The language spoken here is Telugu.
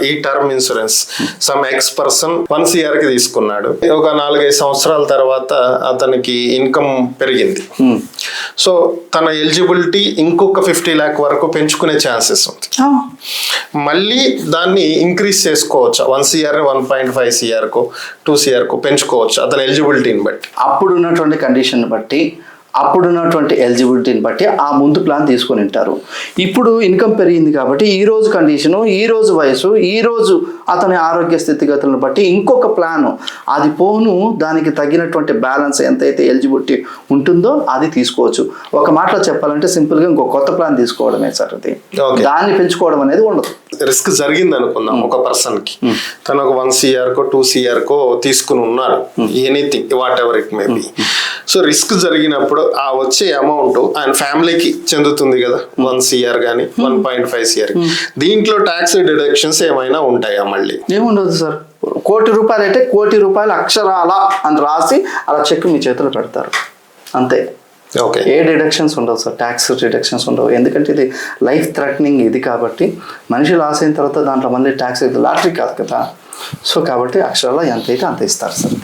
ఈ term insurance some X person 1 CR కి తీసుకున్నాడు. ఒక 4-5 సంవత్సరాల తర్వాత అతనికి ఇన్కమ్ పెరిగింది. సో తన ఎలిజిబిలిటీ ఇంకొక 50 lakh వరకు పెంచుకునే ఛాన్సెస్ ఉంది. మళ్ళీ దాన్ని ఇంక్రీజ్ చేసుకోవచ్చు. 1 CR 1.5 CR 2 CR పెంచుకోవచ్చు అతని ఎలిజిబిలిటీని బట్టి, అప్పుడున్నటువంటి కండిషన్ బట్టి, అప్పుడున్నటువంటి ఎలిజిబిలిటీని బట్టి ఆ ముందు ప్లాన్ తీసుకొని ఉంటారు. ఇప్పుడు ఇన్కమ్ పెరిగింది కాబట్టి ఈ రోజు కండిషను, ఈ రోజు వయసు, ఈ రోజు అతని ఆరోగ్య స్థితిగతులను బట్టి ఇంకొక ప్లాను, అది పోను దానికి తగినటువంటి బ్యాలెన్స్ ఎంతైతే ఎలిజిబిలిటీ ఉంటుందో అది తీసుకోవచ్చు. ఒక మాటలో చెప్పాలంటే సింపుల్గా ఇంకో కొత్త ప్లాన్ తీసుకోవడమే సార్. అది దాన్ని పెంచుకోవడం అనేది ఉండదు. రిస్క్ జరిగింది అనుకుందాం ఒక పర్సన్ కి, తను ఒక 1 CR 2 CR తీసుకుని ఉన్నాడు, anything what ever it may be. So risk జరిగినప్పుడు ఆ వచ్చే అమౌంట్ ఆయన ఫ్యామిలీకి చెందుతుంది కదా, 1 CR కానీ 1.5 CR. దీంట్లో ట్యాక్స్ డిడక్షన్స్ ఏమైనా ఉంటాయా? మళ్ళీ ఏముండదు సార్. ₹1,00,00,000 అయితే ₹1,00,00,000 అక్షరాల అని రాసి అలా చెక్ మీ చేతిలో పెడతారు, అంతే. ఓకే, ఏ డిడక్షన్స్ ఉండవు సార్, ట్యాక్స్ డిడక్షన్స్ ఉండవు. ఎందుకంటే ఇది లైఫ్ థ్రెటనింగ్ ఇది కాబట్టి మనిషి లాస్ అయిన తర్వాత దాంట్లో మళ్ళీ ట్యాక్స్ లాటరీ కాదు కదా. సో కాబట్టి అక్షరాల ఎంత అయితే అంత ఇస్తారు సార్.